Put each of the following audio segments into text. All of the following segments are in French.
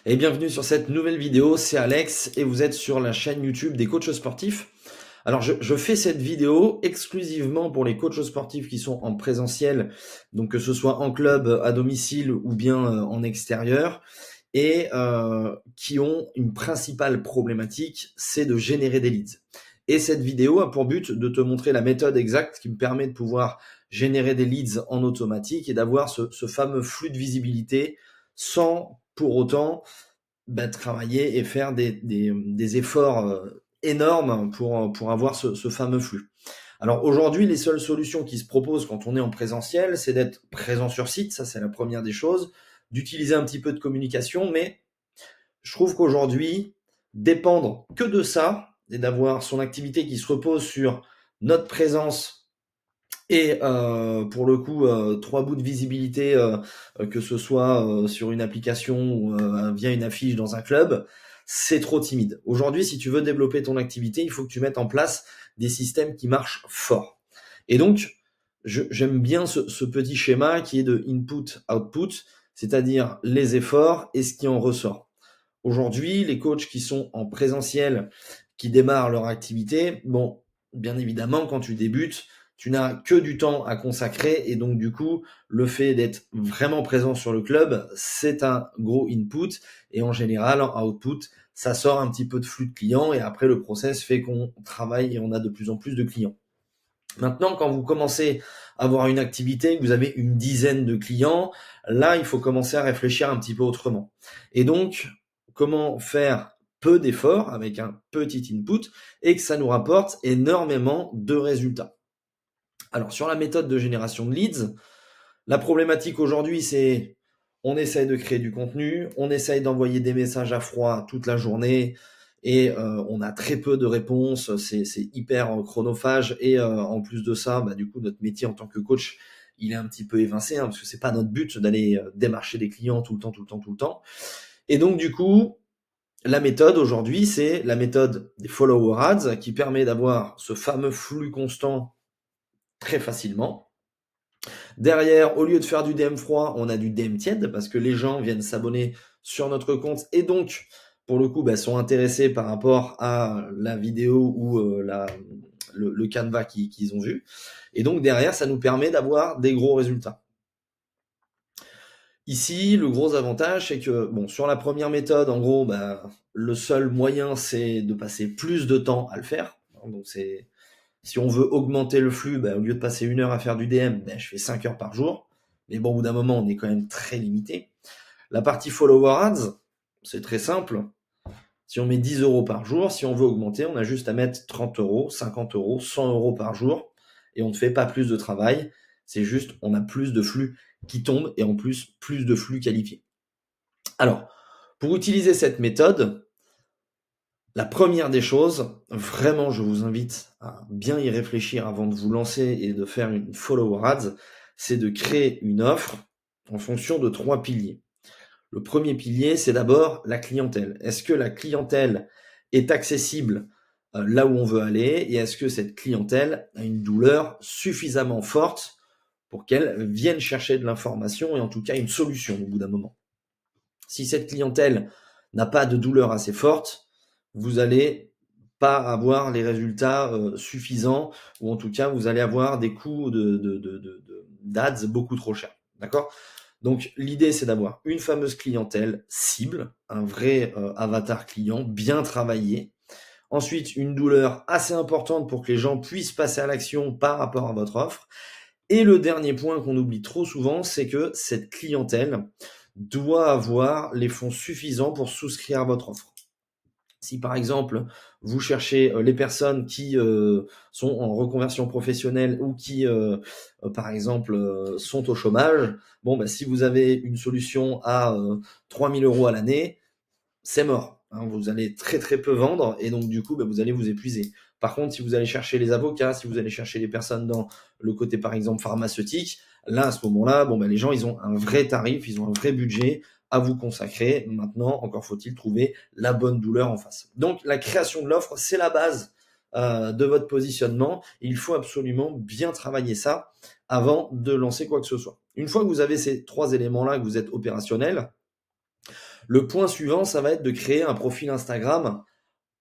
Et bienvenue sur cette nouvelle vidéo, c'est Alex et vous êtes sur la chaîne YouTube des coachs sportifs. Alors je fais cette vidéo exclusivement pour les coachs sportifs qui sont en présentiel, donc que ce soit en club, à domicile ou bien en extérieur, et qui ont une principale problématique, c'est de générer des leads. Et cette vidéo a pour but de te montrer la méthode exacte qui me permet de pouvoir générer des leads en automatique et d'avoir ce fameux flux de visibilité sans pour autant travailler et faire des efforts énormes pour avoir ce fameux flux. Alors aujourd'hui, les seules solutions qui se proposent quand on est en présentiel, c'est d'être présent sur site, ça c'est la première des choses, d'utiliser un petit peu de communication, mais je trouve qu'aujourd'hui, dépendre que de ça et d'avoir son activité qui se repose sur notre présence et pour le coup, 3 bouts de visibilité, que ce soit sur une application ou via une affiche dans un club, c'est trop timide. Aujourd'hui, si tu veux développer ton activité, il faut que tu mettes en place des systèmes qui marchent fort. Et donc, j'aime bien ce petit schéma qui est de input-output, c'est-à-dire les efforts et ce qui en ressort. Aujourd'hui, les coachs qui sont en présentiel, qui démarrent leur activité, bon, bien évidemment, quand tu débutes, tu n'as que du temps à consacrer et donc du coup, le fait d'être vraiment présent sur le club, c'est un gros input et en général, en output, ça sort un petit peu de flux de clients et après le process fait qu'on travaille et on a de plus en plus de clients. Maintenant, quand vous commencez à avoir une activité, que vous avez une dizaine de clients, là, il faut commencer à réfléchir un petit peu autrement. Et donc, comment faire peu d'efforts avec un petit input et que ça nous rapporte énormément de résultats. Alors, sur la méthode de génération de leads, la problématique aujourd'hui, c'est on essaye de créer du contenu, on essaye d'envoyer des messages à froid toute la journée et on a très peu de réponses, c'est hyper chronophage et en plus de ça, du coup, notre métier en tant que coach, il est un petit peu évincé parce que c'est pas notre but d'aller démarcher des clients tout le temps, tout le temps, tout le temps. Et donc, du coup, la méthode aujourd'hui, c'est la méthode des follower ads qui permet d'avoir ce fameux flux constant très facilement. Derrière, au lieu de faire du DM froid, on a du DM tiède parce que les gens viennent s'abonner sur notre compte et donc, pour le coup, sont intéressés par rapport à la vidéo ou le canevas qu'ils ont vu. Et donc, derrière, ça nous permet d'avoir des gros résultats. Ici, le gros avantage, c'est que, bon, sur la première méthode, en gros, le seul moyen, c'est de passer plus de temps à le faire. Donc, si on veut augmenter le flux, au lieu de passer 1 heure à faire du DM, je fais 5 heures par jour. Mais bon, au bout d'un moment, on est quand même très limité. La partie follower ads, c'est très simple. Si on met 10 euros par jour, si on veut augmenter, on a juste à mettre 30 euros, 50 euros, 100 euros par jour. Et on ne fait pas plus de travail. C'est juste, on a plus de flux qui tombent et en plus de flux qualifiés. Alors, pour utiliser cette méthode, la première des choses, vraiment, je vous invite à bien y réfléchir avant de vous lancer et de faire une follower ads, c'est de créer une offre en fonction de 3 piliers. Le premier pilier, c'est d'abord la clientèle. Est-ce que la clientèle est accessible là où on veut aller et est-ce que cette clientèle a une douleur suffisamment forte pour qu'elle vienne chercher de l'information et en tout cas une solution au bout d'un moment. Si cette clientèle n'a pas de douleur assez forte, vous allez pas avoir les résultats suffisants ou en tout cas vous allez avoir des coûts d'ads beaucoup trop chers. D'accord ? Donc l'idée c'est d'avoir une fameuse clientèle cible, un vrai avatar client bien travaillé. Ensuite, une douleur assez importante pour que les gens puissent passer à l'action par rapport à votre offre. Et le dernier point qu'on oublie trop souvent, c'est que cette clientèle doit avoir les fonds suffisants pour souscrire à votre offre. Si par exemple, vous cherchez les personnes qui sont en reconversion professionnelle ou qui, par exemple, sont au chômage, si vous avez une solution à 3 000 euros à l'année, c'est mort. Vous allez très très peu vendre et donc du coup, vous allez vous épuiser. Par contre, si vous allez chercher les avocats, si vous allez chercher les personnes dans le côté par exemple pharmaceutique, là à ce moment-là, les gens ils ont un vrai tarif, ils ont un vrai budget à vous consacrer. Maintenant, encore faut-il trouver la bonne douleur en face. Donc la création de l'offre, c'est la base de votre positionnement. Il faut absolument bien travailler ça avant de lancer quoi que ce soit. Une fois que vous avez ces 3 éléments-là, que vous êtes opérationnel, Le point suivant, ça va être de créer un profil Instagram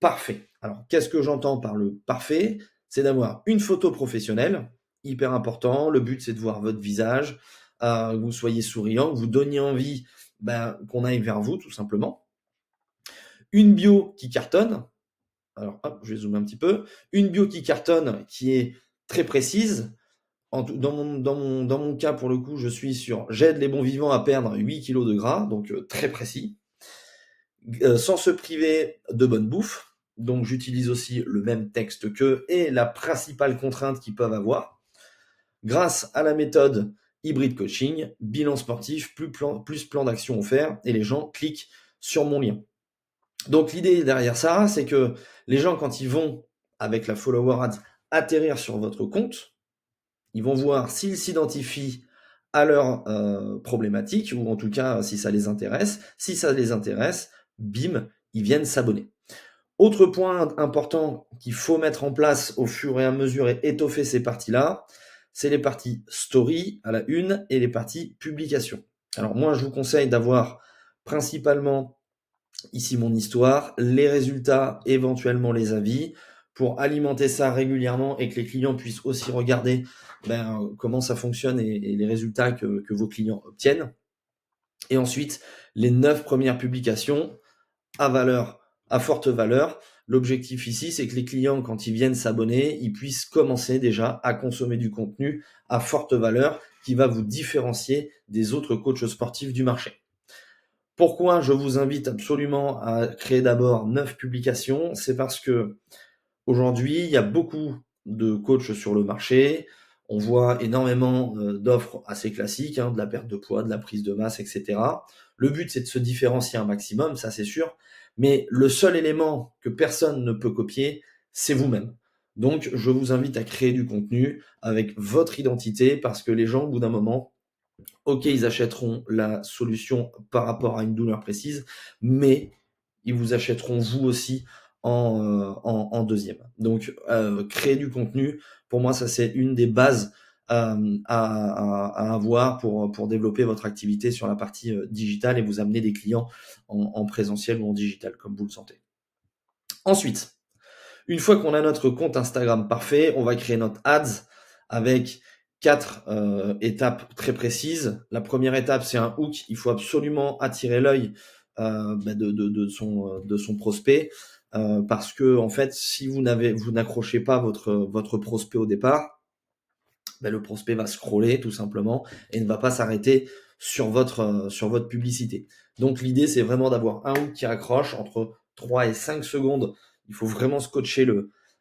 parfait. Alors, qu'est-ce que j'entends par le parfait? C'est d'avoir une photo professionnelle, hyper important. Le but, c'est de voir votre visage, que vous soyez souriant, que vous donniez envie qu'on aille vers vous, tout simplement. Une bio qui cartonne. Alors, hop, je vais zoomer un petit peu. Une bio qui cartonne, qui est très précise. Dans mon cas, pour le coup, je suis sur j'aide les bons vivants à perdre 8 kilos de gras, donc très précis. Sans se priver de bonne bouffe. Donc j'utilise aussi le même texte qu'eux et la principale contrainte qu'ils peuvent avoir. Grâce à la méthode hybride coaching, bilan sportif, plus plan d'action offert, et les gens cliquent sur mon lien. Donc l'idée derrière ça, c'est que les gens, quand ils vont, avec la follower ads, atterrir sur votre compte, ils vont voir s'ils s'identifient à leur problématique, ou en tout cas si ça les intéresse. Si ça les intéresse, bim, ils viennent s'abonner. Autre point important qu'il faut mettre en place au fur et à mesure et étoffer ces parties-là, c'est les parties story à la une et les parties publication. Alors moi, je vous conseille d'avoir principalement ici mon histoire, les résultats, éventuellement les avis, pour alimenter ça régulièrement et que les clients puissent aussi regarder comment ça fonctionne et les résultats que vos clients obtiennent. Et ensuite, les 9 premières publications à forte valeur. L'objectif ici, c'est que les clients, quand ils viennent s'abonner, ils puissent commencer déjà à consommer du contenu à forte valeur qui va vous différencier des autres coachs sportifs du marché. Pourquoi je vous invite absolument à créer d'abord 9 publications? C'est parce que aujourd'hui, il y a beaucoup de coachs sur le marché. On voit énormément d'offres assez classiques, de la perte de poids, de la prise de masse, etc. Le but, c'est de se différencier un maximum, ça c'est sûr. Mais le seul élément que personne ne peut copier, c'est vous-même. Donc, je vous invite à créer du contenu avec votre identité parce que les gens, au bout d'un moment, ok, ils achèteront la solution par rapport à une douleur précise, mais ils vous achèteront vous aussi en deuxième. Donc, créer du contenu, pour moi, ça c'est une des bases à avoir pour développer votre activité sur la partie digitale et vous amener des clients en présentiel ou en digital, comme vous le sentez. Ensuite, une fois qu'on a notre compte Instagram parfait, on va créer notre ads avec 4 étapes très précises. La première étape, c'est un hook. Il faut absolument attirer l'œil de son prospect parce que en fait, si vous n'accrochez pas votre prospect au départ, le prospect va scroller tout simplement et ne va pas s'arrêter sur votre publicité. Donc l'idée, c'est vraiment d'avoir un hook qui accroche entre 3 et 5 secondes. Il faut vraiment scotcher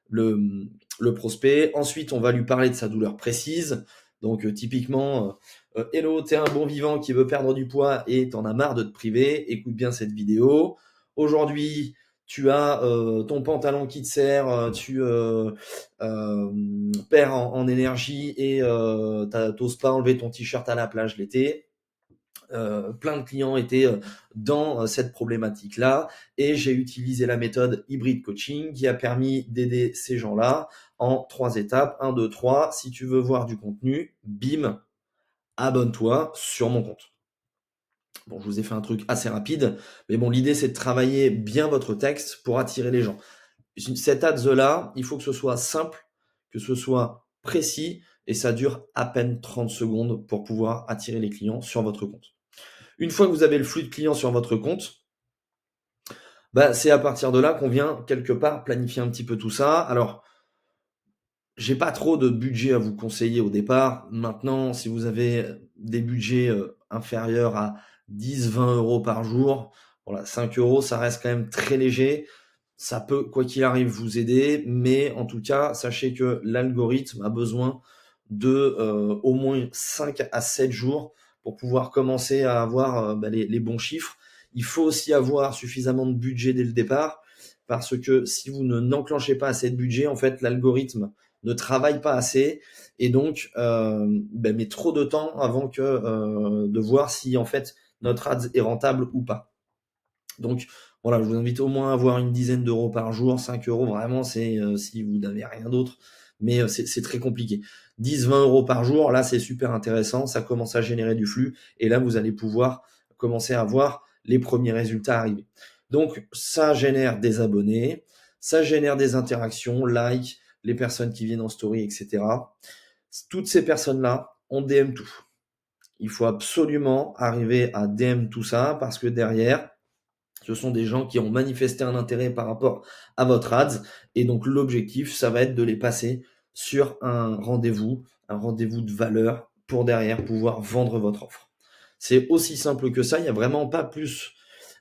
le prospect. Ensuite, on va lui parler de sa douleur précise. Donc typiquement, hello, t'es un bon vivant qui veut perdre du poids et t'en as marre de te priver. Écoute bien cette vidéo. Aujourd'hui, tu as ton pantalon qui te serre, tu perds en énergie et t'oses pas enlever ton t-shirt à la plage l'été. Plein de clients étaient dans cette problématique-là et j'ai utilisé la méthode hybride coaching qui a permis d'aider ces gens-là en 3 étapes. 1, 2, 3. Si tu veux voir du contenu, bim, abonne-toi sur mon compte. Bon, je vous ai fait un truc assez rapide, mais bon, l'idée c'est de travailler bien votre texte pour attirer les gens. Cette ads-là, il faut que ce soit simple, que ce soit précis et ça dure à peine 30 secondes pour pouvoir attirer les clients sur votre compte. Une fois que vous avez le flux de clients sur votre compte, c'est à partir de là qu'on vient quelque part planifier un petit peu tout ça. Alors, j'ai pas trop de budget à vous conseiller au départ. Maintenant, si vous avez des budgets inférieurs à 10-20 euros par jour, voilà, 5 euros, ça reste quand même très léger. Ça peut, quoi qu'il arrive, vous aider, mais en tout cas, sachez que l'algorithme a besoin de au moins 5 à 7 jours pour pouvoir commencer à avoir les bons chiffres. Il faut aussi avoir suffisamment de budget dès le départ, parce que si vous n'enclenchez pas assez de budget, en fait, l'algorithme ne travaille pas assez et donc met trop de temps avant que de voir si en fait notre ads est rentable ou pas. Donc voilà, je vous invite au moins à avoir une dizaine d'euros par jour. 5 euros, vraiment, c'est si vous n'avez rien d'autre, mais c'est très compliqué. 10-20 euros par jour, là, c'est super intéressant. Ça commence à générer du flux et là, vous allez pouvoir commencer à voir les premiers résultats arriver. Donc, ça génère des abonnés, ça génère des interactions, likes, les personnes qui viennent en story, etc. Toutes ces personnes-là, on DM tout. Il faut absolument arriver à DM tout ça parce que derrière, ce sont des gens qui ont manifesté un intérêt par rapport à votre ads. Et donc, l'objectif, ça va être de les passer sur un rendez-vous de valeur pour derrière pouvoir vendre votre offre. C'est aussi simple que ça. Il n'y a vraiment pas plus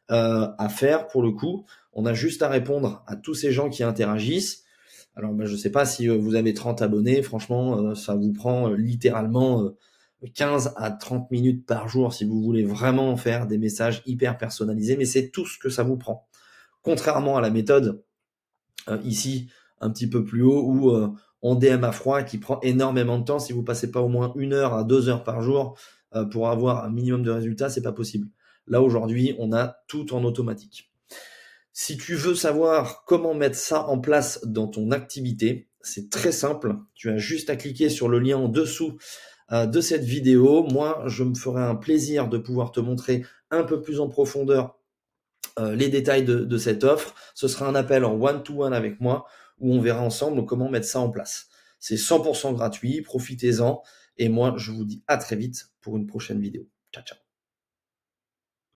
à faire pour le coup. On a juste à répondre à tous ces gens qui interagissent. Alors, je ne sais pas si vous avez 30 abonnés. Franchement, ça vous prend littéralement 15 à 30 minutes par jour si vous voulez vraiment faire des messages hyper personnalisés, mais c'est tout ce que ça vous prend. Contrairement à la méthode ici, un petit peu plus haut, où on DM à froid qui prend énormément de temps. Si vous passez pas au moins 1 heure à 2 heures par jour pour avoir un minimum de résultats, c'est pas possible. Là, aujourd'hui, on a tout en automatique. Si tu veux savoir comment mettre ça en place dans ton activité, c'est très simple. Tu as juste à cliquer sur le lien en dessous de cette vidéo. Moi, je me ferai un plaisir de pouvoir te montrer un peu plus en profondeur les détails de cette offre. Ce sera un appel en one-to-one avec moi où on verra ensemble comment mettre ça en place. C'est 100% gratuit, profitez-en. Et moi, je vous dis à très vite pour une prochaine vidéo. Ciao, ciao.